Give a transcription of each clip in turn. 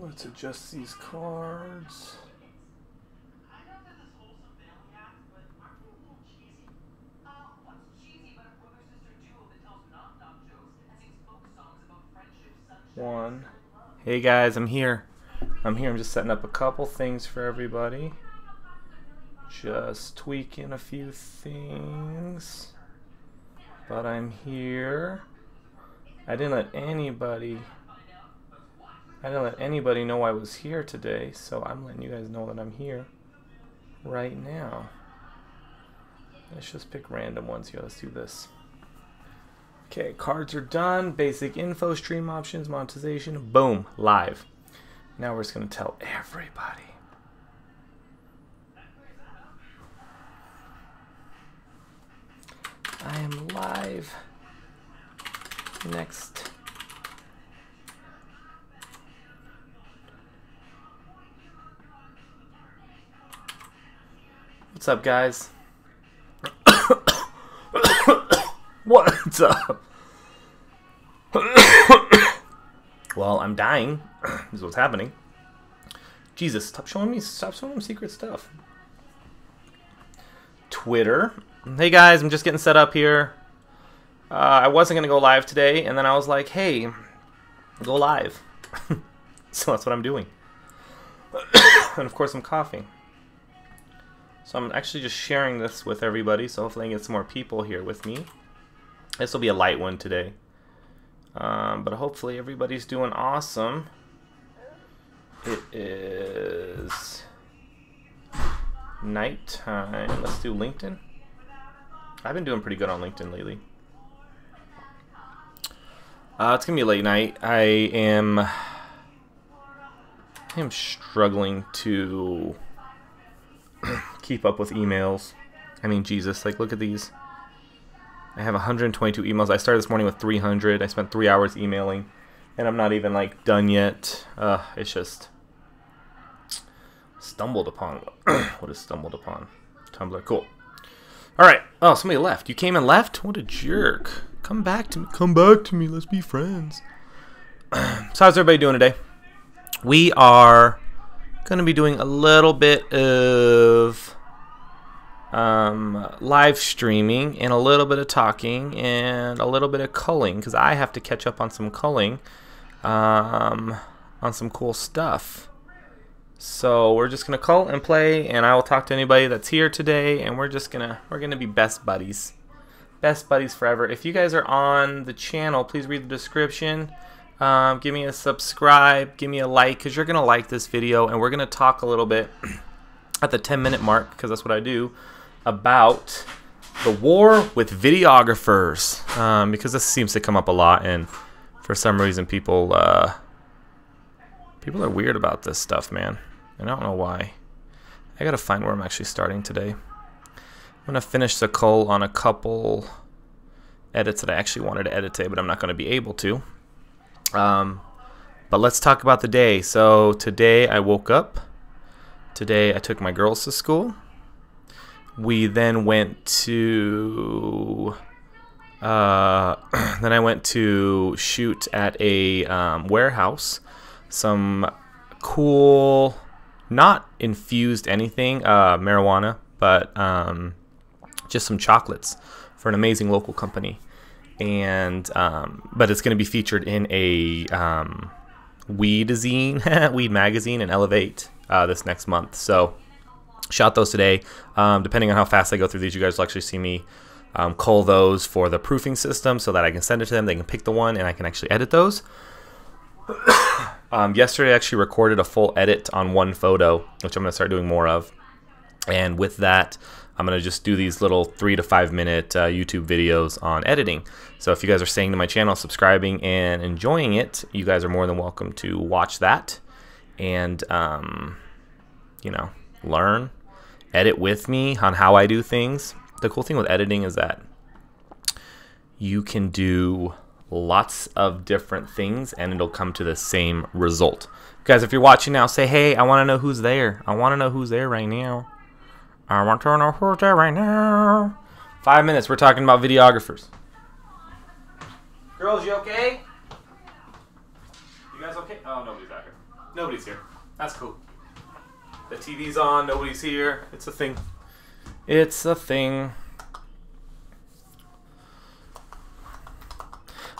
Let's adjust these cards. One. Hey guys, I'm here. I'm just setting up a couple things for everybody. Just tweaking a few things. But I'm here. I didn't let anybody know I was here today, so I'm letting you guys know that I'm here right now. Let's just pick random ones here. Let's do this. Okay, cards are done. Basic info, stream options, monetization. Boom, live. Now we're just going to tell everybody. I am live. Next. What's up, guys? What's up? Well, I'm dying. This is what's happening. Jesus, stop showing them secret stuff. Twitter. Hey guys, I'm just getting set up here. I wasn't gonna go live today, and then I was like, hey, go live. So that's what I'm doing. And of course I'm coughing. So I'm actually just sharing this with everybody, so hopefully I can get some more people here with me. This will be a light one today. But hopefully everybody's doing awesome. It is nighttime. Let's do LinkedIn. I've been doing pretty good on LinkedIn lately. It's gonna be a late night. I am struggling to keep up with emails. I mean, Jesus, like, look at these. I have 122 emails. I started this morning with 300. I spent 3 hours emailing, and I'm not even, like, done yet. It's just stumbled upon. What is stumbled upon? Tumblr. Cool. All right. Oh, somebody left. You came and left? What a jerk. Come back to me. Come back to me. Let's be friends. So how's everybody doing today? We are going to be doing a little bit of live streaming and a little bit of talking and a little bit of culling, because I have to catch up on some culling on some cool stuff. So we're just gonna cull and play, and I will talk to anybody that's here today, and we're gonna be best buddies forever. If you guys are on the channel, please read the description. Give me a subscribe, give me a like, because you're gonna like this video, and we're gonna talk a little bit at the 10-minute mark, because that's what I do, about the war with videographers, because this seems to come up a lot, and for some reason people are weird about this stuff, man. I don't know why. I gotta find where I'm actually starting today. I'm gonna finish the cull on a couple edits that I actually wanted to edit today, but I'm not gonna be able to. But let's talk about the day. So today I woke up. Today I took my girls to school. We then went to then I went to shoot at a warehouse. Some cool, not infused anything, marijuana, but just some chocolates for an amazing local company. And but it's going to be featured in a weed magazine and Elevate this next month. So shot those today. Depending on how fast I go through these, you guys will actually see me cull those for the proofing system, so that I can send it to them. They can pick the one, and I can actually edit those. Yesterday I actually recorded a full edit on one photo, which I'm going to start doing more of. And with that, I'm going to just do these little 3 to 5 minute YouTube videos on editing. So if you guys are staying to my channel, subscribing, and enjoying it, you guys are more than welcome to watch that and, you know, learn, edit with me on how I do things. The cool thing with editing is that you can do lots of different things and it'll come to the same result. Guys, if you're watching now, say, hey, I want to know who's there. I want to know who's there right now. I want to know who's there right now. 5 minutes, we're talking about videographers. Girls, you okay? You guys okay? Oh, nobody's back here. Nobody's here. That's cool. The TV's on, nobody's here. It's a thing. It's a thing.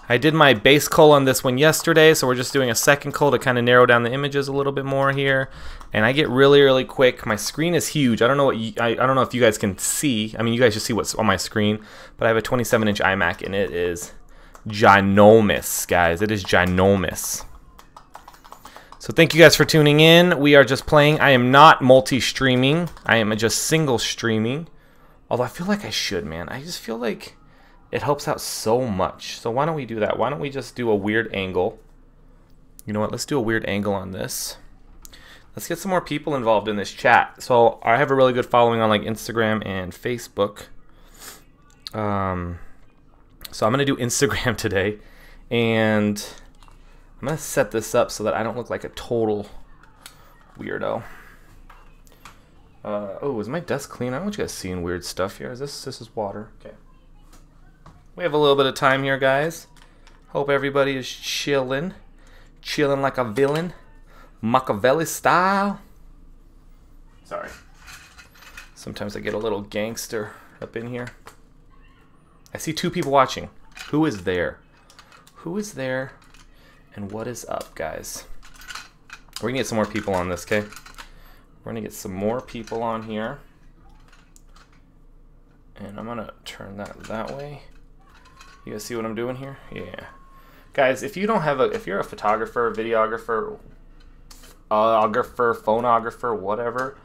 I did my base cull on this one yesterday, so we're just doing a second cull to kind of narrow down the images a little bit more here. And I get really quick. My screen is huge. I don't know what I don't know if you guys can see. I mean, you guys just see what's on my screen, but I have a 27-inch iMac, and it is ginormous, guys. It is ginormous. So thank you guys for tuning in. We are just playing. I am not multi-streaming. I am just single streaming. Although I feel like I should, man. I just feel like it helps out so much. So why don't we do that? Why don't we just do a weird angle? You know what? Let's do a weird angle on this. Let's get some more people involved in this chat. So I have a really good following on like Instagram and Facebook. So I'm gonna do Instagram today, and I'm gonna set this up so that I don't look like a total weirdo. Oh, is my desk clean? I don't want you guys seeing weird stuff here. This is water. Okay. We have a little bit of time here, guys. Hope everybody is chilling. Chilling like a villain. Machiavelli style. Sorry. Sometimes I get a little gangster up in here. I see 2 people watching. Who is there? Who is there? And what is up, guys? We're gonna get some more people on this, okay? We're gonna get some more people on here. And I'm gonna turn that way. You guys see what I'm doing here? Yeah. Guys, if you don't have if you're a photographer, videographer, phonographer, whatever,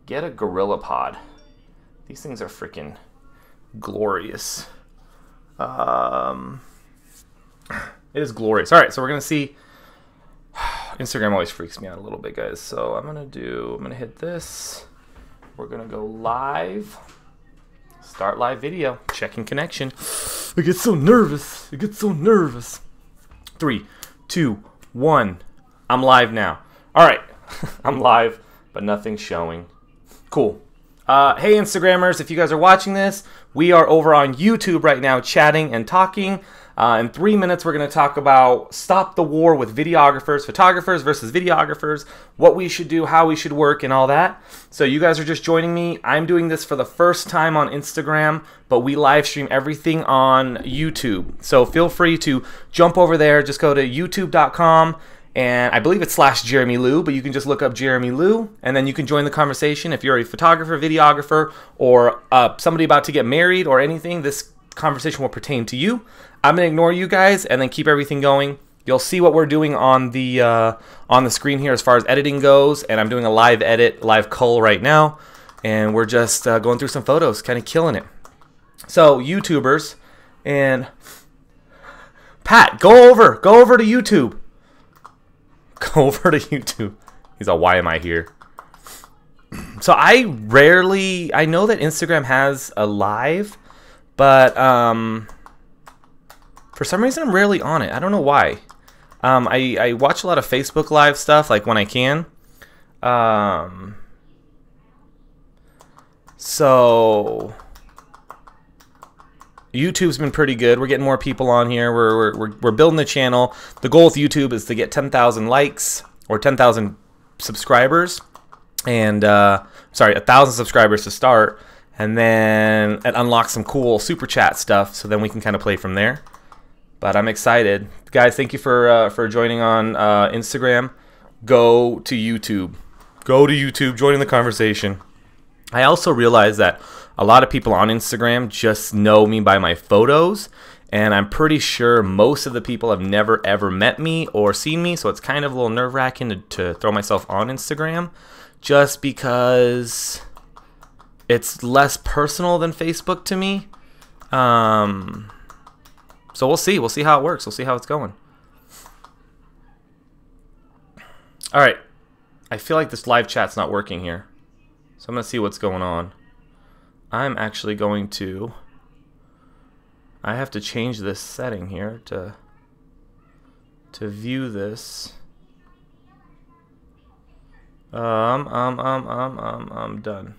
get a GorillaPod. These things are freaking glorious. It is glorious. All right, so we're gonna see. Instagram always freaks me out a little bit, guys. So I'm gonna hit this. We're gonna go live. Start live video. Checking connection. I get so nervous. I get so nervous. 3, 2, 1. I'm live now. All right, I'm live, but nothing's showing. Cool. Hey, Instagrammers, if you guys are watching this, we are over on YouTube right now chatting and talking. In 3 minutes, we're going to talk about stop the war with videographers, photographers versus videographers, what we should do, how we should work, and all that. So you guys are just joining me. I'm doing this for the first time on Instagram, but we live stream everything on YouTube. So feel free to jump over there. Just go to youtube.com. And I believe it's /JeramieLu, but you can just look up JeramieLu, and then you can join the conversation. If you're a photographer, videographer, or somebody about to get married or anything, this conversation will pertain to you. I'm gonna ignore you guys and then keep everything going. You'll see what we're doing on the screen here as far as editing goes, and I'm doing a live edit, live cull right now, and we're just going through some photos, kind of killing it. So YouTubers, and Pat, go over to YouTube. Go over to YouTube. He's all, why am I here? So I know that Instagram has a live, but for some reason I'm rarely on it. I don't know why. I watch a lot of Facebook live stuff, like when I can. So YouTube's been pretty good. We're getting more people on here. We're building the channel. The goal with YouTube is to get 10,000 likes or 10,000 subscribers, and 1,000 subscribers to start, and then it unlocks some cool super chat stuff. So then we can kind of play from there. But I'm excited, guys. Thank you for joining on Instagram. Go to YouTube. Go to YouTube. Join in the conversation. I also realized that a lot of people on Instagram just know me by my photos, and I'm pretty sure most of the people have never ever met me or seen me, so it's kind of a little nerve-wracking to throw myself on Instagram, just because it's less personal than Facebook to me. So we'll see. We'll see how it works. We'll see how it's going. All right. I feel like this live chat's not working here, so I'm going to see what's going on. I'm actually going to... I have to change this setting here to view this. I'm done.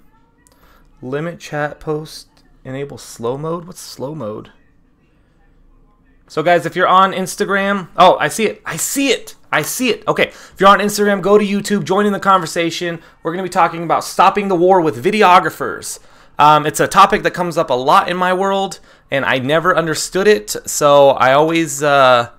Limit chat post, enable slow mode. What's slow mode? So guys, if you're on Instagram, oh, I see it. I see it. I see it. Okay, if you're on Instagram, go to YouTube, join in the conversation. We're going to be talking about stopping the war with videographers. It's a topic that comes up a lot in my world, and I never understood it. So I always, I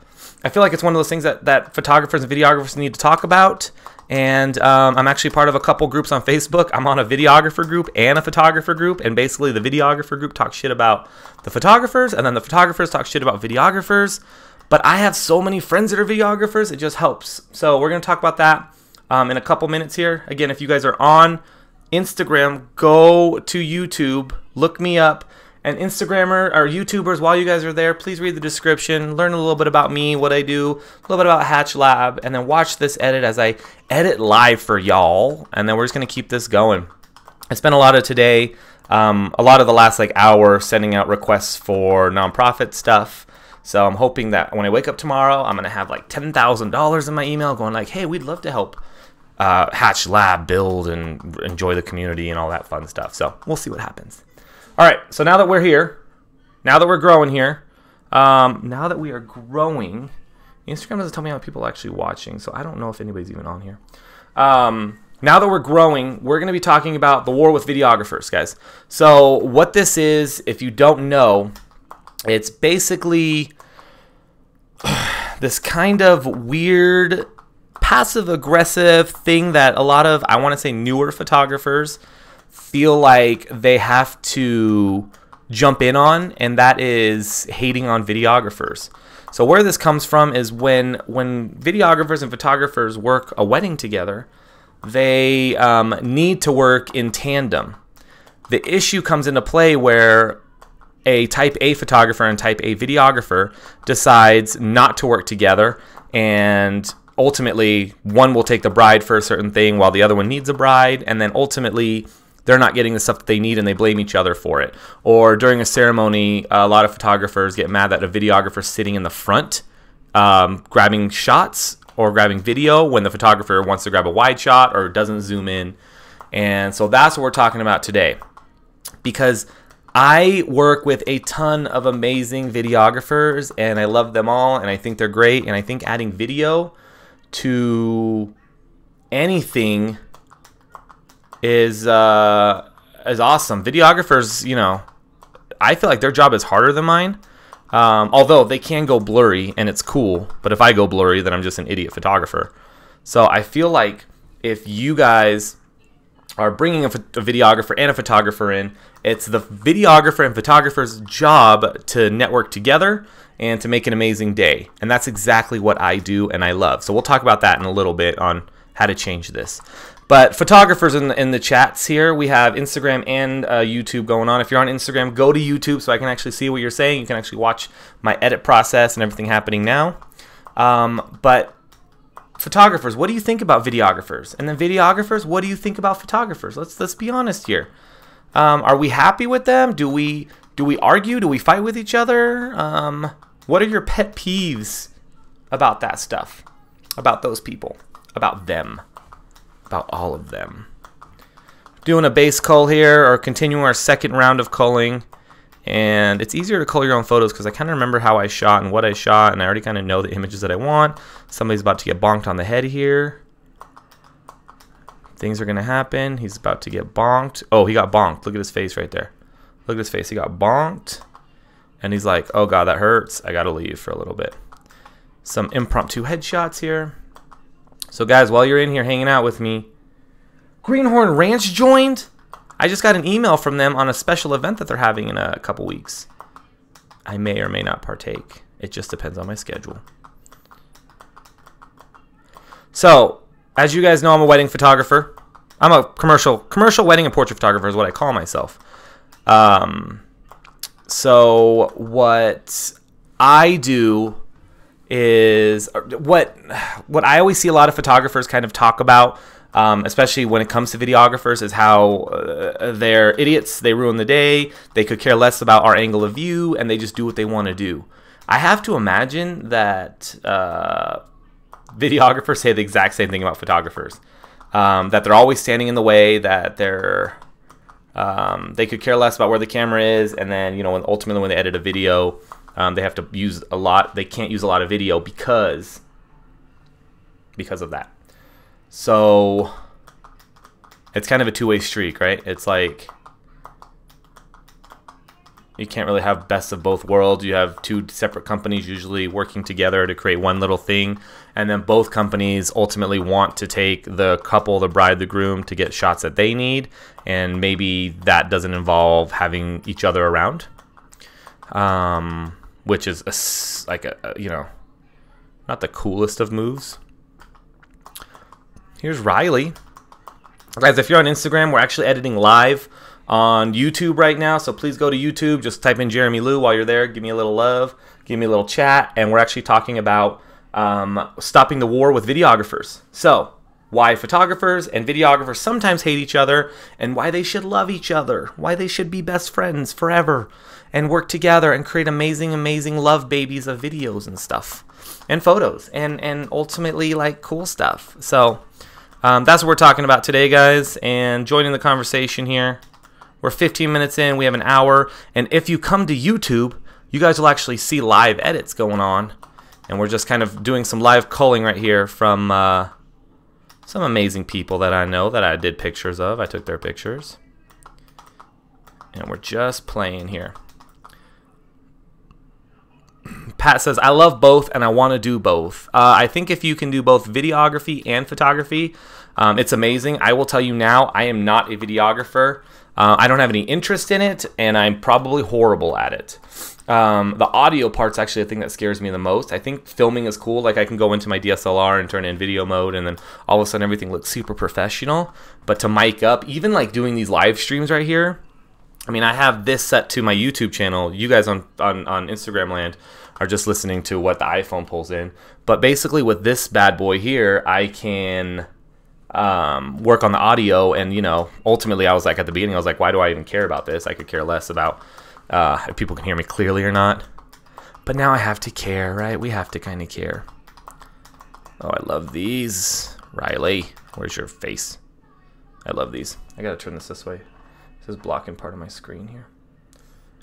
feel like it's one of those things that photographers and videographers need to talk about. And I'm actually part of a couple groups on Facebook. I'm on a videographer group and a photographer group. And basically the videographer group talks shit about the photographers, and then the photographers talk shit about videographers. But I have so many friends that are videographers, it just helps. So we're going to talk about that in a couple minutes here. Again, if you guys are on Instagram, go to YouTube, look me up. And Instagrammer or YouTubers, while you guys are there, please read the description, learn a little bit about me, what I do, a little bit about Hatch Lab, and then watch this edit as I edit live for y'all. And then we're just going to keep this going. I spent a lot of today, a lot of the last hour sending out requests for nonprofit stuff. So I'm hoping that when I wake up tomorrow, I'm going to have like $10,000 in my email going like, hey, we'd love to help Hatch Lab build and enjoy the community and all that fun stuff. So we'll see what happens. All right, so now that we're here, now that we're growing here, now that we are growing, Instagram doesn't tell me how many people are actually watching, so I don't know if anybody's even on here. Now that we're growing, we're going to be talking about the war with videographers, guys. So what this is, if you don't know, it's basically this kind of weird passive-aggressive thing that a lot of, I want to say, newer photographers feel like they have to jump in on, and that is hating on videographers. So where this comes from is when videographers and photographers work a wedding together, they need to work in tandem. The issue comes into play where a type A photographer and type A videographer decides not to work together, and ultimately one will take the bride for a certain thing while the other one needs a bride, and then ultimately they're not getting the stuff that they need and they blame each other for it. Or during a ceremony, a lot of photographers get mad that a videographer is sitting in the front grabbing shots or grabbing video when the photographer wants to grab a wide shot or doesn't zoom in. And so that's what we're talking about today, because I work with a ton of amazing videographers and I love them all and I think they're great, and I think adding video to anything is awesome. Videographers, you know, I feel like their job is harder than mine, although they can go blurry and it's cool, but if I go blurry then I'm just an idiot photographer. So I feel like if you guys are bringing a videographer and a photographer in, it's the videographer and photographer's job to network together and to make an amazing day. And that's exactly what I do and I love. So we'll talk about that in a little bit on how to change this. But photographers in the chats here, we have Instagram and YouTube going on. If you're on Instagram, go to YouTube so I can actually see what you're saying. You can actually watch my edit process and everything happening now. But photographers, what do you think about videographers? And then videographers, what do you think about photographers? Let's be honest here. Are we happy with them? Do we argue? Do we fight with each other? What are your pet peeves about that stuff? About those people? About them? About all of them? Doing a base cull here, or continuing our second round of culling. And it's easier to cull your own photos because I kind of remember how I shot and what I shot, and I already kind of know the images that I want. Somebody's about to get bonked on the head here. Things are going to happen. He's about to get bonked. Oh, he got bonked. Look at his face right there. Look at his face. He got bonked. And he's like, oh, God, that hurts. I got to leave for a little bit. Some impromptu headshots here. So, guys, while you're in here hanging out with me, Greenhorn Ranch joined. I just got an email from them on a special event that they're having in a couple weeks. I may or may not partake. It just depends on my schedule. So, as you guys know, I'm a wedding photographer. I'm a commercial wedding and portrait photographer is what I call myself. So what I do is what I always see a lot of photographers kind of talk about, especially when it comes to videographers, is how they're idiots. They ruin the day. They could care less about our angle of view, and they just do what they want to do. I have to imagine that videographers say the exact same thing about photographers, that they're always standing in the way, that they could care less about where the camera is, and then, you know, ultimately when they edit a video, they have to use a lot. They can't use a lot of video because because of that. So it's kind of a two-way streak, right? It's like you can't really have best of both worlds. You have two separate companies usually working together to create one little thing, and then both companies ultimately want to take the couple, the bride, the groom, to get shots that they need, and maybe that doesn't involve having each other around, which is like a you know, not the coolest of moves. Here's Riley. Guys, if you're on Instagram, we're actually editing live on YouTube right now, so please go to YouTube, just type in JeramieLu while you're there, give me a little love, give me a little chat, and we're actually talking about stopping the war with videographers. So, why photographers and videographers sometimes hate each other, and why they should love each other, why they should be best friends forever, and work together and create amazing, amazing love babies of videos and stuff, and photos, and ultimately, like, cool stuff. So, that's what we're talking about today, guys, and joining the conversation here. We're 15 minutes in, we have an hour, and if you come to YouTube, you guys will actually see live edits going on, and we're just kind of doing some live culling right here from some amazing people that I know that I did pictures of. I took their pictures, and we're just playing here. Pat says, I love both and I want to do both. I think if you can do both videography and photography, it's amazing. I will tell you now, I am not a videographer. I don't have any interest in it, and I'm probably horrible at it. The audio part's actually the thing that scares me the most. I think filming is cool. Like, I can go into my DSLR and turn it in video mode, and then all of a sudden everything looks super professional. But to mic up, even like doing these live streams right here, I mean, I have this set to my YouTube channel. You guys on Instagram land are just listening to what the iPhone pulls in. But basically with this bad boy here, I can work on the audio, and you know, ultimately I was like, at the beginning I was like, why do I even care about this? I could care less about if people can hear me clearly or not. But now I have to care, right? We have to kind of care. Oh, I love these. Riley, where's your face? I love these. I gotta turn this way. This is blocking part of my screen here.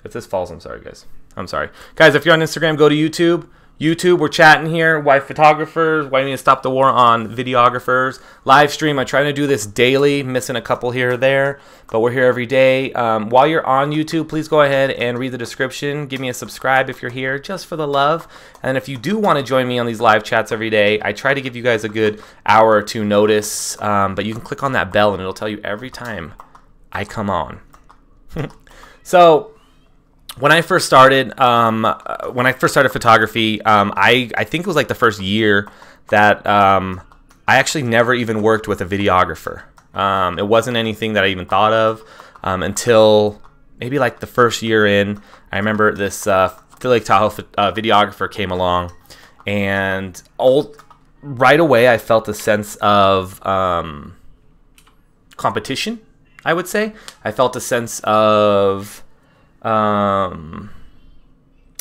If this falls, I'm sorry, guys. I'm sorry. Guys, if you're on Instagram, go to YouTube. YouTube, we're chatting here. Why photographers? Why we need to stop the war on videographers? Live stream, I try to do this daily, missing a couple here or there, but we're here every day. While you're on YouTube, please go ahead and read the description. Give me a subscribe if you're here, just for the love. And if you do want to join me on these live chats every day, I try to give you guys a good hour or two notice, but you can click on that bell and it'll tell you every time I come on. So, when I first started photography, I think it was like the first year that I actually never even worked with a videographer. It wasn't anything that I even thought of until maybe like the first year in. I remember this Philly Lake Tahoe videographer came along, and right away I felt a sense of competition, I would say. I felt a sense of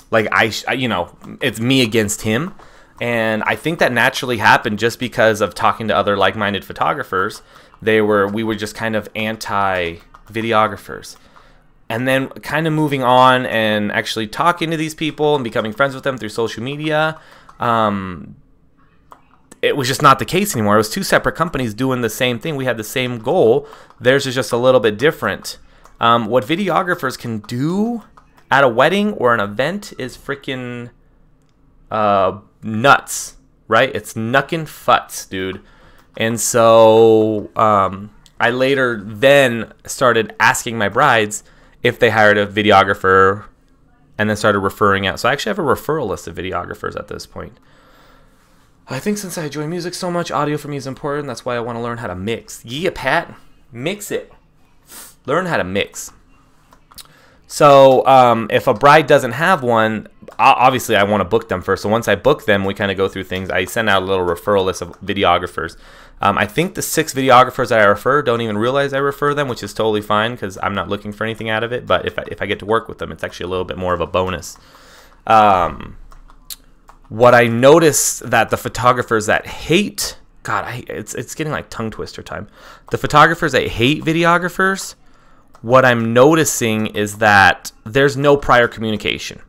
like you know, it's me against him, and I think that naturally happened just because of talking to other like-minded photographers. We were just kind of anti-videographers, and then kind of moving on and actually talking to these people and becoming friends with them through social media. It was just not the case anymore. It was two separate companies doing the same thing. We had the same goal. Theirs is just a little bit different. What videographers can do at a wedding or an event is freaking nuts, right? It's knuckin' futs, dude. And so I later then started asking my brides if they hired a videographer, and then started referring out. So I actually have a referral list of videographers at this point. I think since I enjoy music so much, audio for me is important. That's why I want to learn how to mix. Yeah, Pat, mix it. Learn how to mix. So if a bride doesn't have one, obviously I want to book them first. So once I book them, we kind of go through things. I send out a little referral list of videographers. I think the 6 videographers that I refer don't even realize I refer them, which is totally fine because I'm not looking for anything out of it. But if I get to work with them, it's actually a little bit more of a bonus. What I noticed that the photographers that hate, God, it's getting like tongue twister time. The photographers that hate videographers, what I'm noticing is that there's no prior communication.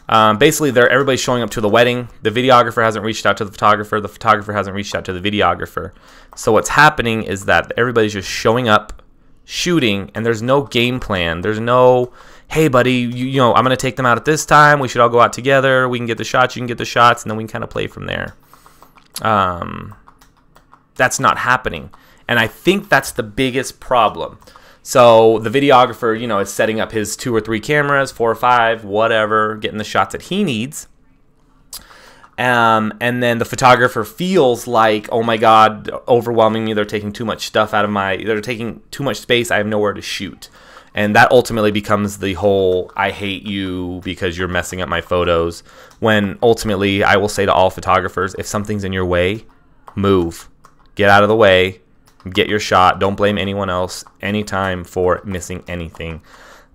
Basically, everybody's showing up to the wedding. The videographer hasn't reached out to the photographer hasn't reached out to the videographer. So what's happening is that everybody's just showing up, shooting, and there's no game plan. There's no, hey buddy, you know, I'm gonna take them out at this time, we should all go out together, we can get the shots, you can get the shots, and then we can kind of play from there. That's not happening, and I think that's the biggest problem. So the videographer, you know, is setting up his 2 or 3 cameras, 4 or 5, whatever, getting the shots that he needs. And then the photographer feels like, oh my God, overwhelming me. They're taking too much stuff out of they're taking too much space. I have nowhere to shoot. And that ultimately becomes the whole, I hate you because you're messing up my photos. When ultimately, I will say to all photographers, if something's in your way, move. Get out of the way. Get your shot. Don't blame anyone else anytime for missing anything,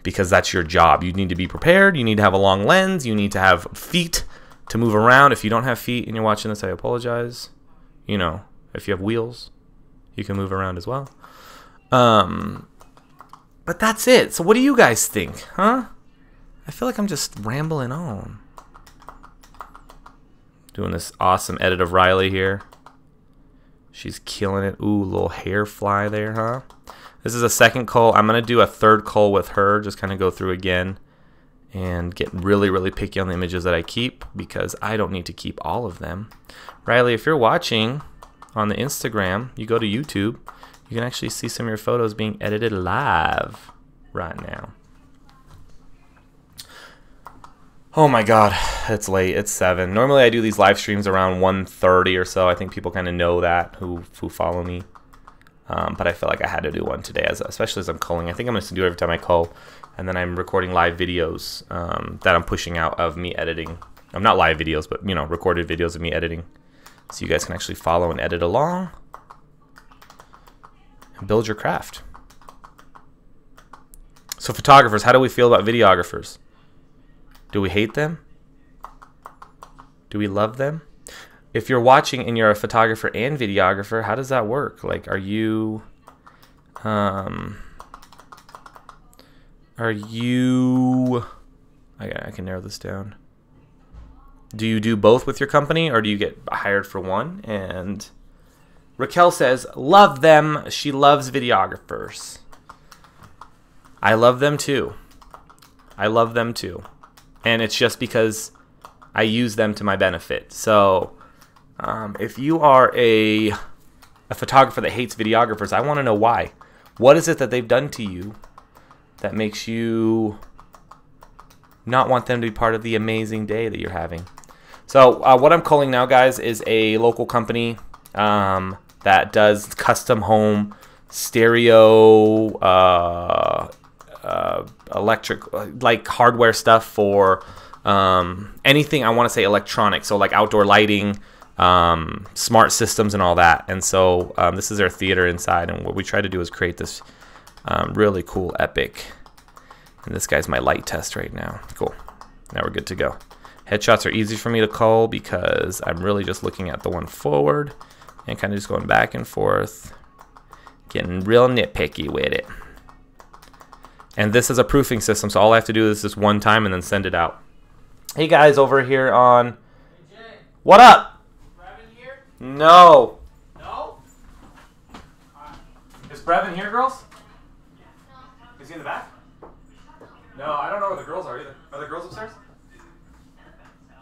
because that's your job. You need to be prepared. You need to have a long lens. You need to have feet to move around. If you don't have feet and you're watching this, I apologize. You know, if you have wheels, you can move around as well. But that's it. So what do you guys think, huh? I feel like I'm just rambling on. Doing this awesome edit of Riley here. She's killing it. Ooh, little hair fly there, huh? This is a second cull. I'm going to do a third cull with her. Just kind of go through again and get really, really picky on the images that I keep, because I don't need to keep all of them. Riley, if you're watching on the Instagram, you go to YouTube, you can actually see some of your photos being edited live right now. Oh my God, it's late. It's 7. Normally I do these live streams around 1:30 or so. I think people kind of know that who follow me. But I feel like I had to do one today, especially as I'm culling. I think I'm going to do it every time I cull. And then I'm recording live videos that I'm pushing out of me editing. Not live videos, but, you know, recorded videos of me editing. So you guys can actually follow and edit along. And build your craft. So photographers, how do we feel about videographers? Do we hate them? Do we love them? If you're watching and you're a photographer and videographer, how does that work? Like, are you I can narrow this down. Do you do both with your company, or do you get hired for one? And Raquel says, love them. She loves videographers. I love them too. I love them too. And it's just because I use them to my benefit. So if you are a photographer that hates videographers, I want to know why. What is it that they've done to you that makes you not want them to be part of the amazing day that you're having? So what I'm calling now, guys, is a local company that does custom home stereo, electric, like hardware stuff for anything, I want to say electronic, so like outdoor lighting, smart systems and all that. And so this is their theater inside, and what we try to do is create this really cool epic. And this guy's my light test right now. Cool. Now we're good to go. Headshots are easy for me to cull because I'm really just looking at the one forward and kind of just going back and forth, getting real nitpicky with it. And this is a proofing system, so all I have to do is this one time and then send it out. Hey guys, over here on... Hey Jay. What up? Is Brevin here? No. No? Is Brevin here, girls? Is he in the back? No, I don't know where the girls are either. Are the girls upstairs?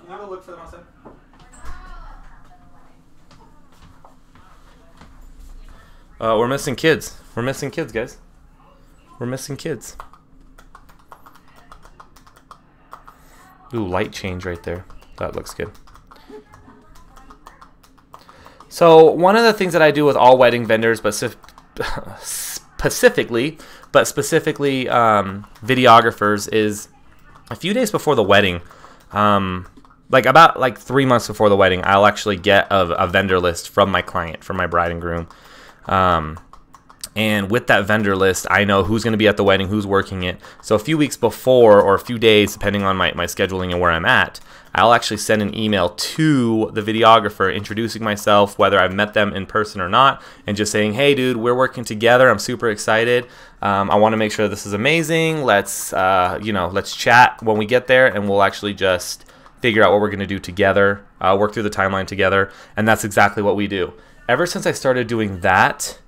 Can you go look for them outside? We're missing kids. We're missing kids, guys. We're missing kids. Ooh, light change right there. That looks good. So one of the things that I do with all wedding vendors, but specifically videographers, is a few days before the wedding, about 3 months before the wedding, I'll actually get a vendor list from my client, from my bride and groom. And with that vendor list, I know who's going to be at the wedding, who's working it. So a few weeks before, or a few days, depending on my scheduling and where I'm at, I'll actually send an email to the videographer introducing myself, whether I've met them in person or not, and just saying, hey, dude, we're working together. I'm super excited. I want to make sure this is amazing. Let's, let's chat when we get there, and we'll actually just figure out what we're going to do together, work through the timeline together, and that's exactly what we do. Ever since I started doing that,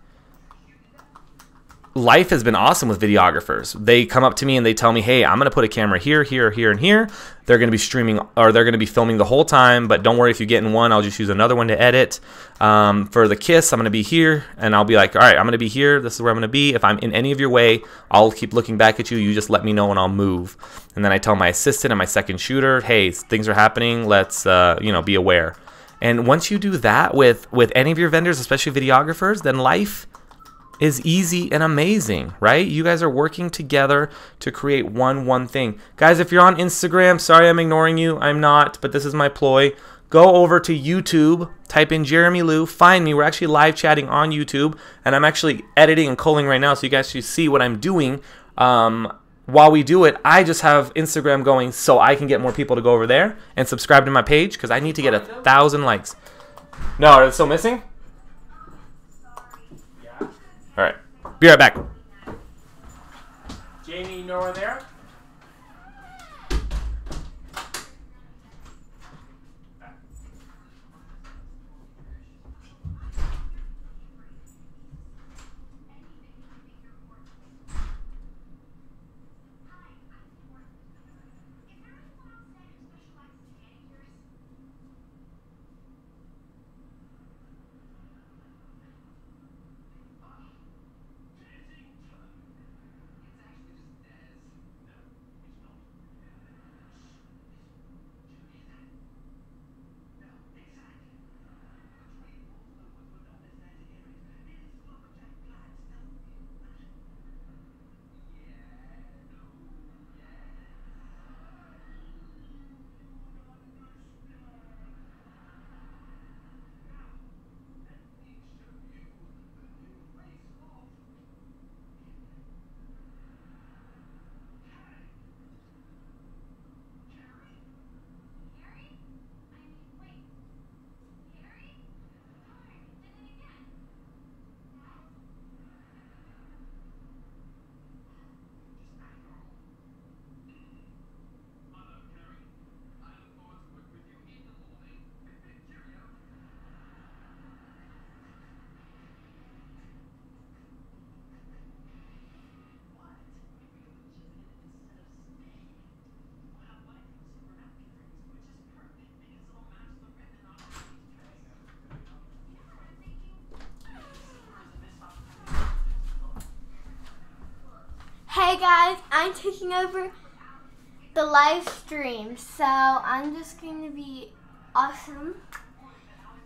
life has been awesome with videographers. They come up to me and they tell me, hey, I'm going to put a camera here, here, here, and here. They're going to be streaming, or they're going to be filming the whole time, but don't worry if you get in one, I'll just use another one to edit. For the kiss, I'm going to be here, and I'll be like, all right, I'm going to be here. This is where I'm going to be. If I'm in any of your way, I'll keep looking back at you. You just let me know and I'll move. And then I tell my assistant and my second shooter, hey, things are happening. Let's, be aware. And once you do that with any of your vendors, especially videographers, then life is easy and amazing, right? You guys are working together to create one thing. Guys, if you're on Instagram, sorry I'm ignoring you. I'm not, but this is my ploy. Go over to YouTube, type in JeramieLu, find me. We're actually live chatting on YouTube, and I'm actually editing and culling right now so you guys should see what I'm doing. While we do it, I just have Instagram going so I can get more people to go over there and subscribe to my page because I need to get 1,000 likes. No, are they still missing? All right, be right back. Jamie, you know where they're? Hey guys, I'm taking over the live stream, so I'm just going to be awesome.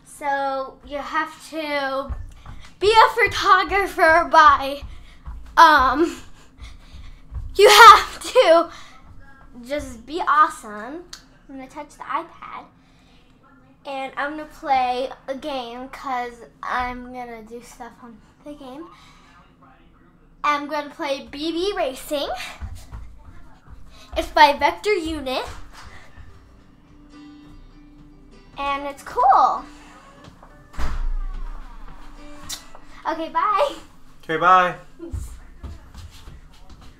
So you have to be a photographer by, you have to just be awesome. I'm going to touch the iPad and I'm going to play a game because I'm going to do stuff on the game. I'm going to play BB Racing. It's by Vector Unit. And it's cool. Okay, bye. Okay, bye.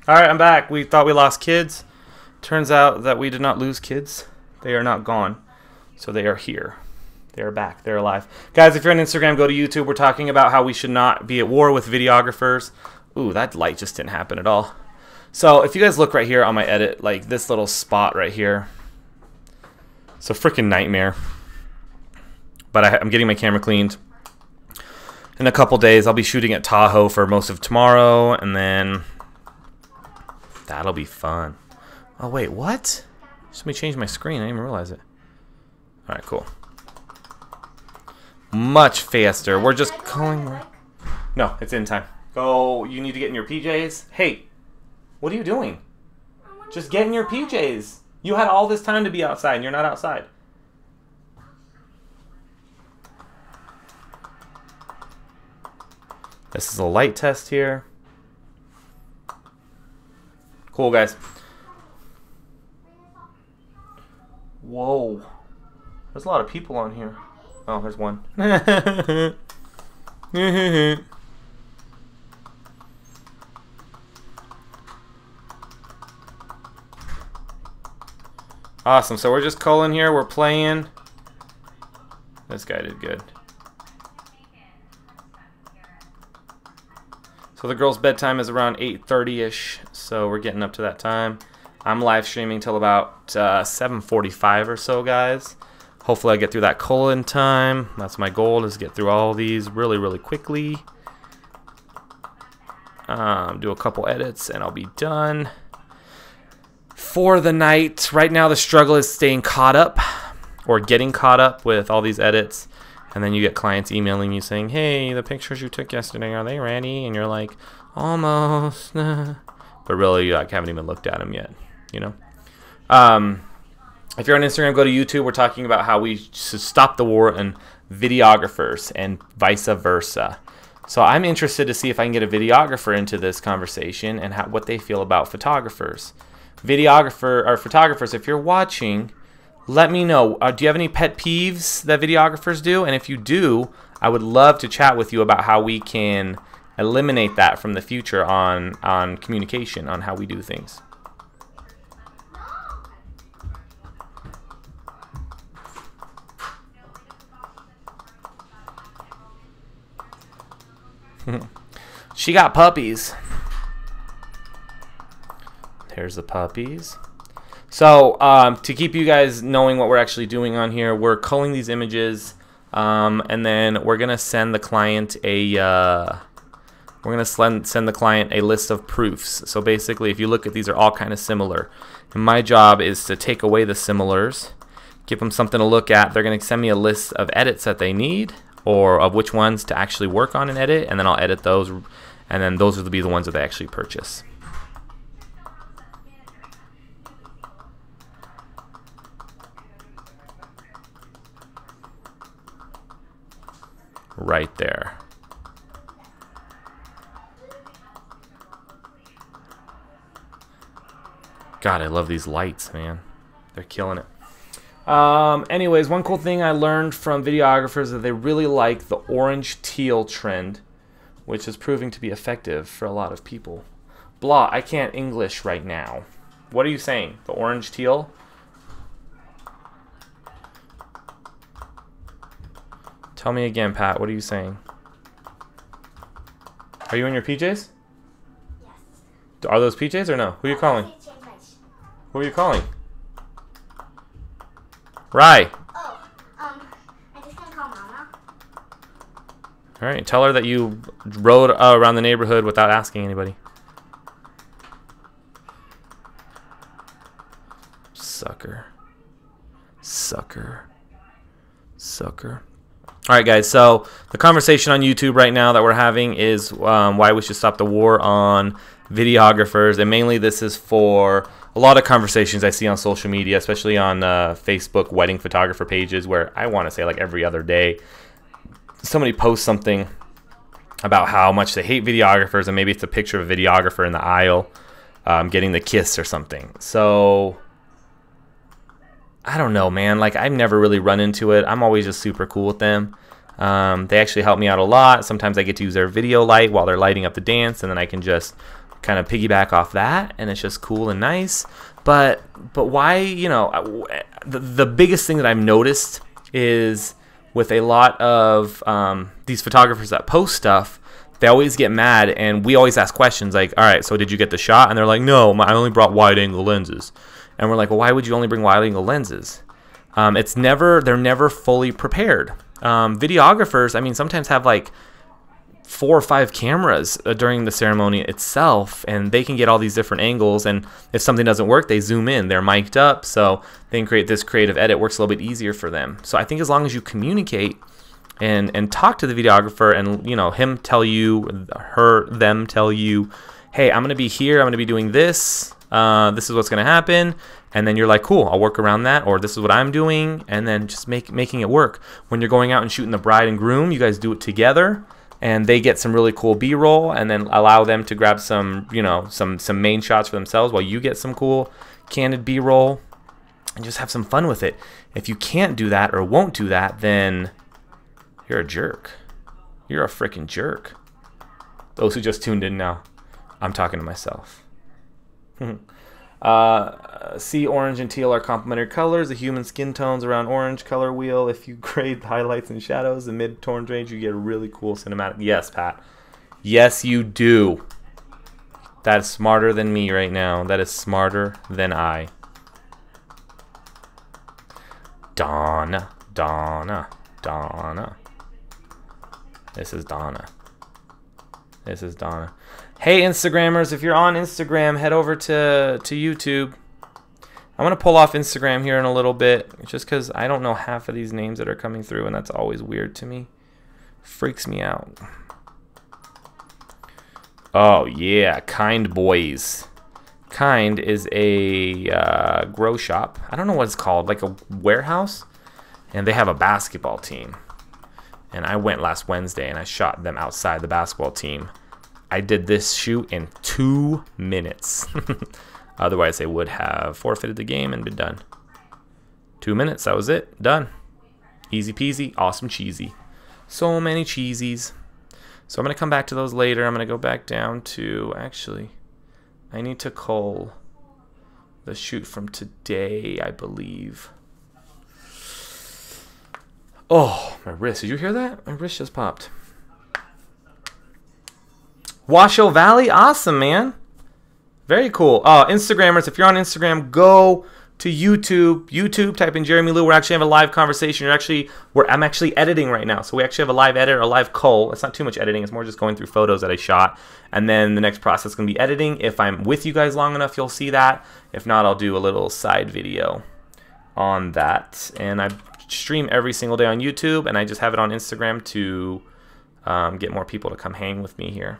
Alright, I'm back. We thought we lost kids. Turns out that we did not lose kids. They are not gone. So they are here. They are back. They're alive. Guys, if you're on Instagram, go to YouTube. We're talking about how we should not be at war with videographers. Ooh, that light just didn't happen at all. So if you guys look right here on my edit, like this little spot right here, it's a freaking nightmare. But I'm getting my camera cleaned. In a couple days, I'll be shooting at Tahoe for most of tomorrow, and then that'll be fun. Oh wait, what? Somebody changed my screen. I didn't even realize it. All right, cool. Much faster. We're just going. No, it's in time. Go. You need to get in your PJs. Hey, what are you doing? Just get in your PJs. You had all this time to be outside, and you're not outside. This is a light test here. Cool, guys. Whoa. There's a lot of people on here. Oh, there's one. Awesome. So we're just culling here. We're playing. This guy did good. So the girl's bedtime is around 8:30-ish. So we're getting up to that time. I'm live streaming till about 7:45 or so, guys. Hopefully I get through that cull in time. That's my goal, is get through all these really, really quickly. Do a couple edits and I'll be done for the night. Right now the struggle is staying caught up, or getting caught up with all these edits. And then you get clients emailing you saying, hey, the pictures you took yesterday, are they ready? And you're like, almost. But really, you haven't even looked at them yet, you know? If you're on Instagram, go to YouTube. We're talking about how we should stop the war on videographers and vice versa. So I'm interested to see if I can get a videographer into this conversation and what they feel about photographers. Photographers, if you're watching, let me know. Do you have any pet peeves that videographers do? And if you do, I would love to chat with you about how we can eliminate that from the future on communication, on how we do things. She got puppies. There's the puppies. So to keep you guys knowing what we're actually doing on here, we're culling these images, and then we're gonna send the client a send the client a list of proofs. So basically, if you look at these, are all kind of similar. And my job is to take away the similars, give them something to look at. They're gonna send me a list of edits that they need, or of which ones to actually work on and edit, and then I'll edit those, and then those will be the ones that they actually purchase. Right there. God, I love these lights, man. They're killing it. Anyways, one cool thing I learned from videographers is that they really like the orange teal trend, which is proving to be effective for a lot of people. Blah, I can't English right now. What are you saying? The orange teal? Tell me again, Pat. What are you saying? Are you in your PJs? Yes. Are those PJs or no? Who are you calling? Who are you calling? Rye. Oh, I just gonna call Mama. All right, tell her that you rode around the neighborhood without asking anybody. Sucker. Sucker. Sucker. All right, guys, so the conversation on YouTube right now that we're having is why we should stop the war on videographers, and mainly this is for a lot of conversations I see on social media, especially on Facebook wedding photographer pages, where I want to say like every other day somebody posts something about how much they hate videographers, and maybe it's a picture of a videographer in the aisle getting the kiss or something. So I don't know, man. Like, I've never really run into it. I'm always just super cool with them. They actually help me out a lot. Sometimes I get to use their video light while they're lighting up the dance, and then I can just kind of piggyback off that, and it's just cool and nice. But why, you know, the biggest thing that I've noticed is with a lot of these photographers that post stuff, they always get mad, and we always ask questions like, all right, so did you get the shot? And they're like, no, I only brought wide angle lenses. And we're like, well, why would you only bring wide angle lenses? They're never fully prepared. Videographers, I mean, sometimes have like 4 or 5 cameras during the ceremony itself, and they can get all these different angles, and if something doesn't work, they zoom in. They're mic'd up, so they can create this creative edit. Works a little bit easier for them. So I think as long as you communicate and talk to the videographer, and you know, him tell you, them tell you, hey, I'm gonna be here, I'm gonna be doing this, this is what's gonna happen, and then you're like, cool, I'll work around that, or this is what I'm doing, and then just making it work. When you're going out and shooting the bride and groom, you guys do it together, and they get some really cool B-roll, and then allow them to grab some, you know, some main shots for themselves while you get some cool candid B-roll, and just have some fun with it. If you can't do that or won't do that, then you're a jerk. You're a freaking jerk. Those who just tuned in now, I'm talking to myself. See, orange and teal are complementary colors. The human skin tones around orange color wheel. If you grade the highlights and shadows, the mid-tone range, you get a really cool cinematic. Yes, Pat. Yes, you do. That is smarter than me right now. That is smarter than I. Donna. This is Donna. Hey, Instagrammers, if you're on Instagram, head over to YouTube. I'm going to pull off Instagram here in a little bit, just because I don't know half of these names that are coming through, and that's always weird to me. Freaks me out. Oh, yeah, Kind Boys. Kind is a grow shop. I don't know what it's called, like a warehouse. And they have a basketball team. And I went last Wednesday and I shot them outside the basketball team. I did this shoot in 2 minutes. Otherwise, they would have forfeited the game and been done. 2 minutes, that was it. Done. Easy peasy, awesome cheesy. So many cheesies. So I'm going to come back to those later. I'm going to go back down to, actually, I need to cull the shoot from today, I believe. Oh, my wrist. Did you hear that? My wrist just popped. Washoe Valley? Awesome, man. Very cool. Instagrammers, if you're on Instagram, go to YouTube. YouTube, type in JeramieLu. We're actually having a live conversation. I'm actually editing right now. So we actually have a live edit, a live cull. It's not too much editing. It's more just going through photos that I shot. And then the next process is going to be editing. If I'm with you guys long enough, you'll see that. If not, I'll do a little side video on that. And I stream every single day on YouTube, and I just have it on Instagram to get more people to come hang with me here.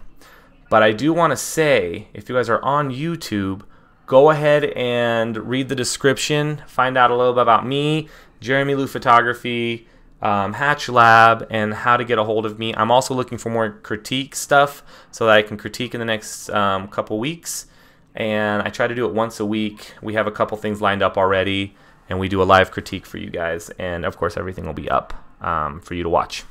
But I do want to say, if you guys are on YouTube, go ahead and read the description, find out a little bit about me, JeramieLu Photography, Hatch Lab, and how to get a hold of me. I'm also looking for more critique stuff so that I can critique in the next couple weeks, and I try to do it once a week. We have a couple things lined up already, and we do a live critique for you guys, and of course everything will be up for you to watch.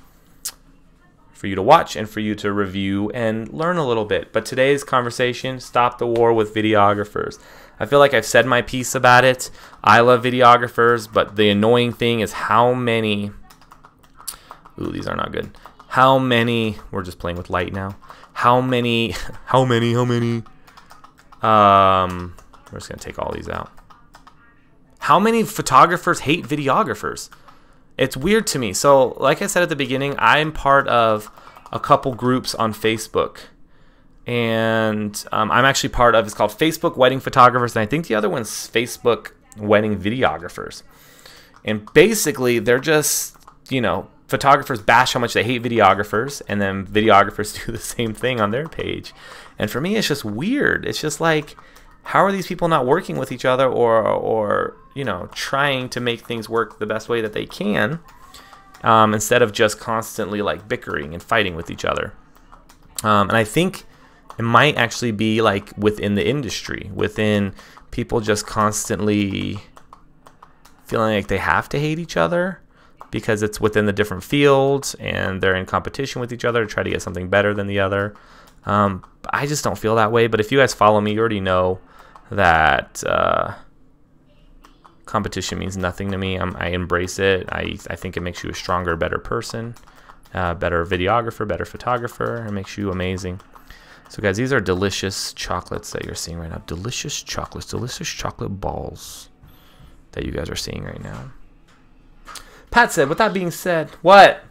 And for you to review and learn a little bit. But today's conversation, stop the war with videographers. I feel like I've said my piece about it. I love videographers, but the annoying thing is how many... Ooh, these are not good. How many... We're just playing with light now. How many... We're just going to take all these out. How many photographers hate videographers? It's weird to me. So, like I said at the beginning, I'm part of a couple groups on Facebook. And I'm actually part of, it's called Facebook Wedding Photographers. And I think the other one's Facebook Wedding Videographers. And basically, they're just, you know, photographers bash how much they hate videographers. And then videographers do the same thing on their page. And for me, it's just weird. It's just like, how are these people not working with each other or you know, trying to make things work the best way that they can instead of just constantly like bickering and fighting with each other? And I think it might actually be like within the industry, within people just constantly feeling like they have to hate each other because it's within the different fields and they're in competition with each other to try to get something better than the other. I just don't feel that way. But if you guys follow me, you already know that competition means nothing to me. I embrace it. I think it makes you a stronger, better person, better videographer, better photographer. It makes you amazing. So guys, these are delicious chocolates that you're seeing right now. Delicious chocolates, delicious chocolate balls that you guys are seeing right now. Pat said, with that being said, what?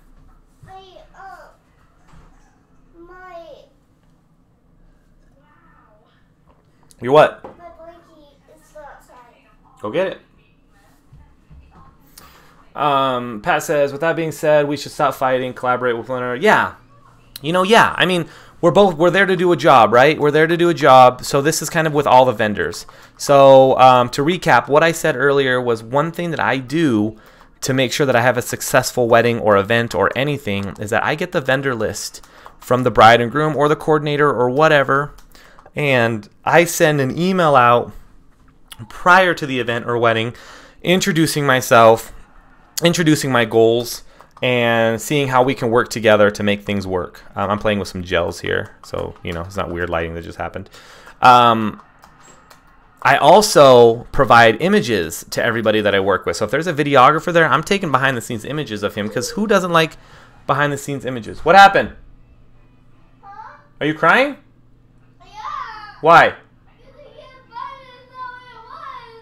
Your what? My blankie is still outside. Go get it. Pat says, with that being said, we should stop fighting, collaborate with one another. Yeah. You know, yeah. I mean, we're there to do a job, right? We're there to do a job. So this is kind of with all the vendors. So to recap, what I said earlier was one thing that I do to make sure that I have a successful wedding or event or anything is that I get the vendor list from the bride and groom or the coordinator or whatever. And I send an email out prior to the event or wedding, introducing myself, introducing my goals, and seeing how we can work together to make things work. I'm playing with some gels here, so you know it's not weird lighting that just happened. I also provide images to everybody that I work with. So if there's a videographer there, I'm taking behind the scenes images of him, because who doesn't like behind the scenes images? What happened? Huh? Are you crying? Yeah. Why?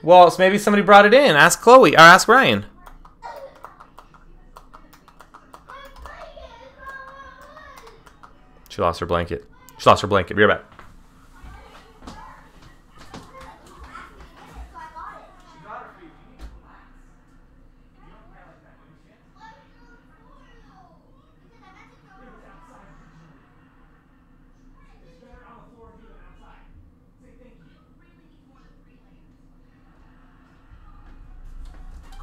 Well, so maybe somebody brought it in. Ask Chloe or ask Ryan. She lost her blanket. She lost her blanket. Be right back.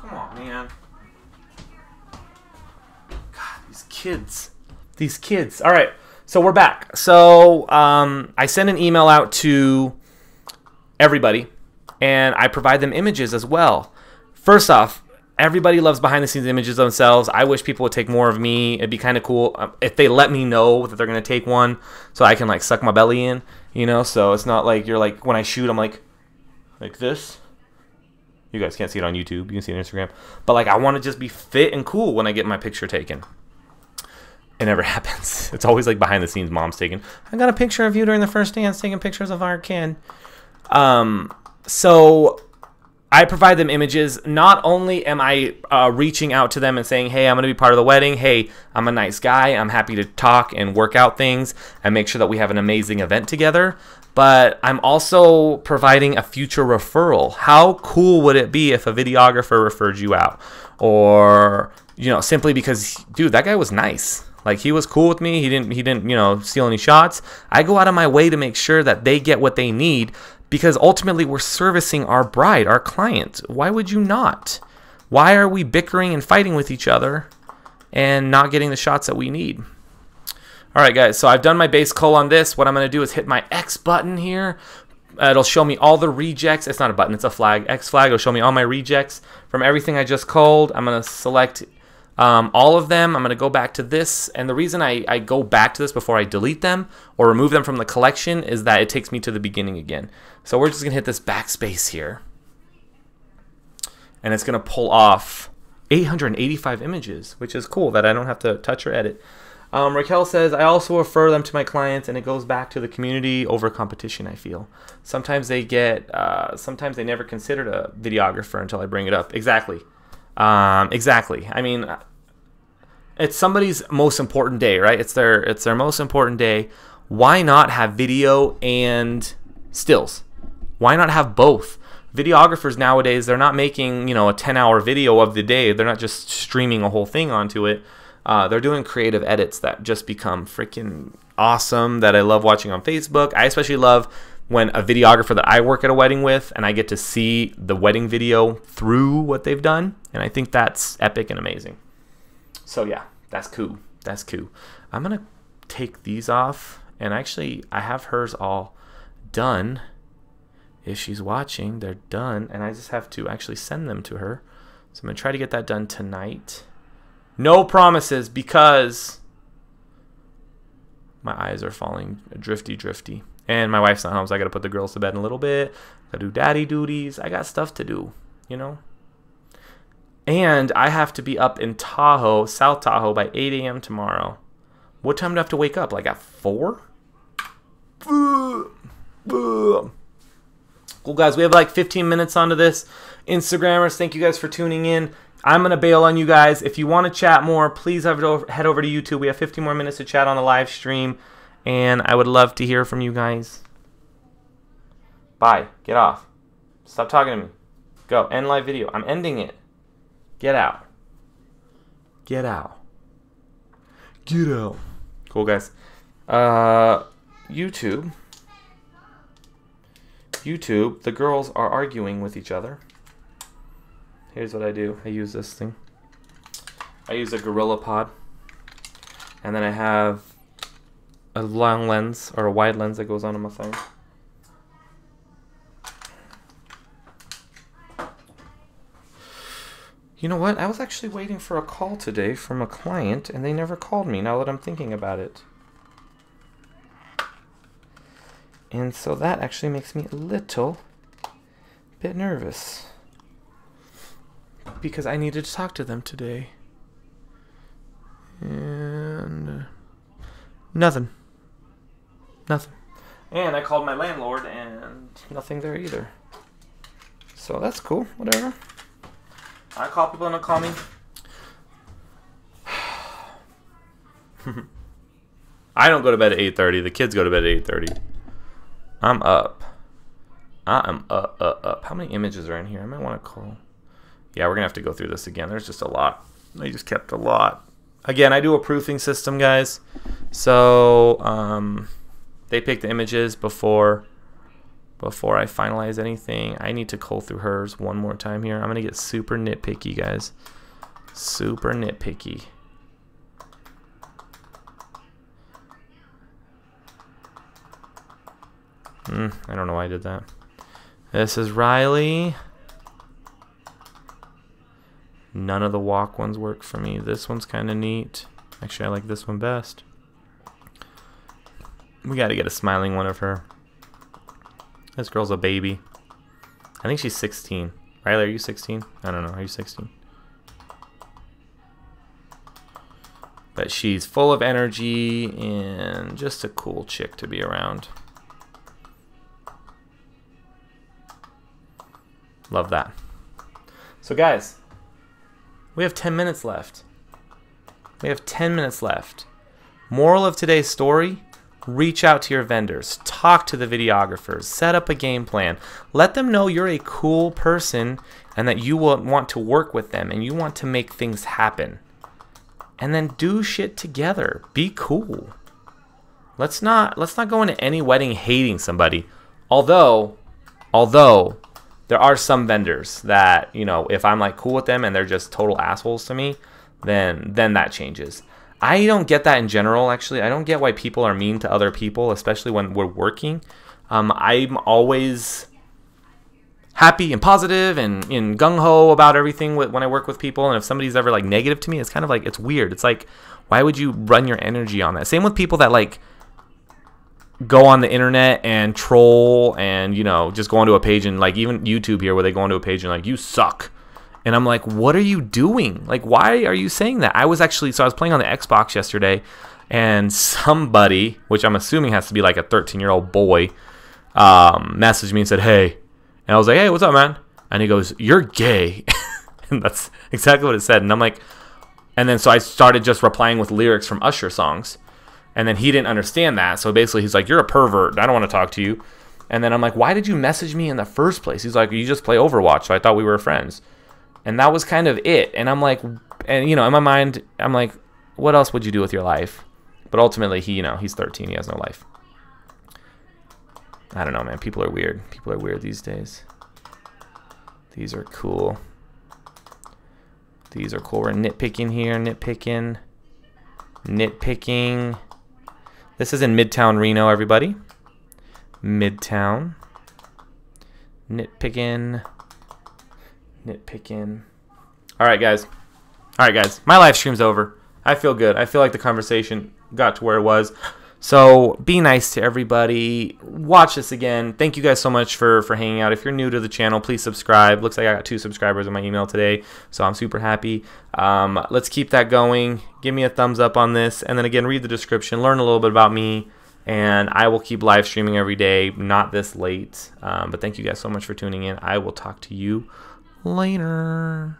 Come on, man. God, these kids. These kids. All right, so we're back. So I send an email out to everybody, and I provide them images as well. First off, everybody loves behind-the-scenes images of themselves. I wish people would take more of me. It'd be kind of cool if they let me know that they're going to take one, so I can, like, suck my belly in, you know? So it's not like you're, like, when I shoot, I'm like this. You guys can't see it on YouTube. You can see it on Instagram. But, like, I want to just be fit and cool when I get my picture taken. It never happens. It's always, like, behind the scenes, mom's taking, I got a picture of you during the first dance taking pictures of our kid. So I provide them images. Not only am I reaching out to them and saying, hey, I'm going to be part of the wedding. Hey, I'm a nice guy. I'm happy to talk and work out things and make sure that we have an amazing event together. But I'm also providing a future referral. How cool would it be if a videographer referred you out? Or, you know, simply because, dude, that guy was nice. Like, he was cool with me. He didn't, you know, steal any shots. I go out of my way to make sure that they get what they need, because ultimately we're servicing our bride, our client. Why would you not? Why are we bickering and fighting with each other and not getting the shots that we need? All right, guys, so I've done my base cull on this. What I'm going to do is hit my X button here. It'll show me all the rejects. It's not a button, it's a flag. X flag will show me all my rejects from everything I just culled. I'm going to select all of them. I'm going to go back to this. And the reason I go back to this before I delete them or remove them from the collection is that it takes me to the beginning again. So we're just going to hit this backspace here. And it's going to pull off 885 images, which is cool that I don't have to touch or edit. Raquel says, I also refer them to my clients, and it goes back to the community over competition, I feel. Sometimes they get, sometimes they never considered a videographer until I bring it up. Exactly. Exactly. I mean, it's somebody's most important day, right? It's their most important day. Why not have video and stills? Why not have both? Videographers nowadays, they're not making, you know, a 10-hour video of the day. They're not just streaming a whole thing onto it. They're doing creative edits that just become freaking awesome, that I love watching on Facebook. I especially love when a videographer that I work at a wedding with and I get to see the wedding video through what they've done. And I think that's epic and amazing. So yeah, that's cool. That's cool. I'm going to take these off. And actually, I have hers all done. If she's watching, they're done. And I just have to actually send them to her. So I'm going to try to get that done tonight. No promises, because my eyes are falling drifty. And my wife's not home, so I got to put the girls to bed in a little bit. Got to do daddy duties. I got stuff to do, you know. And I have to be up in Tahoe, South Tahoe, by 8 a.m. tomorrow. What time do I have to wake up? Like at 4? Cool, guys. We have like 15 minutes onto this. Instagrammers, thank you guys for tuning in. I'm going to bail on you guys. If you want to chat more, please head over to YouTube. We have 15 more minutes to chat on the live stream. And I would love to hear from you guys. Bye. Get off. Stop talking to me. Go. End live video. I'm ending it. Get out. Get out. Get out. Cool, guys. YouTube. The girls are arguing with each other. Here's what I do. I use this thing. I use a Gorilla Pod. And then I have a long lens or a wide lens that goes on my phone. You know what? I was actually waiting for a call today from a client, and they never called me, now that I'm thinking about it. And so that actually makes me a little bit nervous, because I needed to talk to them today. And nothing. And I called my landlord, and nothing there either. So that's cool, whatever. I call people and they'll call me. I don't go to bed at 8:30. The kids go to bed at 8:30. I'm up. I am up. How many images are in here? I might want to call. Yeah, we're going to have to go through this again. There's just a lot. I just kept a lot. Again, I do a proofing system, guys. So they pick the images before I finalize anything. I need to cull through hers one more time here. I'm going to get super nitpicky, guys. Super nitpicky. I don't know why I did that. This is Riley. None of the walk ones work for me. This one's kind of neat. Actually, I like this one best. We got to get a smiling one of her. This girl's a baby. I think she's 16. Riley, are you 16? I don't know. Are you 16? But she's full of energy and just a cool chick to be around. Love that. So guys, we have 10 minutes left. We have 10 minutes left. Moral of today's story: reach out to your vendors, talk to the videographers, set up a game plan. Let them know you're a cool person and that you will want to work with them and you want to make things happen. And then do shit together. Be cool. Let's not go into any wedding hating somebody. Although there are some vendors that, you know, if I'm like cool with them and they're just total assholes to me, then that changes. I don't get that in general, actually. I don't get why people are mean to other people, especially when we're working. I'm always happy and positive and gung-ho about everything when I work with people. And if somebody's ever like negative to me, it's kind of like, it's weird. It's like, why would you run your energy on that? Same with people that like go on the internet and troll and, you know, just go onto a page and like even YouTube here where they go onto a page and like, you suck. And I'm like, what are you doing? Like, why are you saying that? I was playing on the Xbox yesterday, and somebody, which I'm assuming has to be like a 13-year-old boy, messaged me and said, hey. And I was like, hey, what's up, man? And he goes, you're gay. And that's exactly what it said. And I'm like, and then so I started just replying with lyrics from Usher songs. And then he didn't understand that. So basically he's like, you're a pervert. I don't want to talk to you. And then I'm like, why did you message me in the first place? He's like, you just play Overwatch. So I thought we were friends. And that was kind of it. And I'm like, and you know, in my mind, I'm like, what else would you do with your life? But ultimately, he's 13. He has no life. I don't know, man. People are weird. People are weird these days. These are cool. These are cool. We're nitpicking here. Nitpicking. This is in Midtown Reno, everybody. Midtown. Nitpicking. All right, guys. My live stream's over. I feel good. I feel like the conversation got to where it was. So be nice to everybody. Watch this again. Thank you guys so much for hanging out. If you're new to the channel, please subscribe. Looks like I got 2 subscribers in my email today, so I'm super happy. Let's keep that going. Give me a thumbs up on this. And then again, read the description. Learn a little bit about me. And I will keep live streaming every day, not this late. But thank you guys so much for tuning in. I will talk to you later.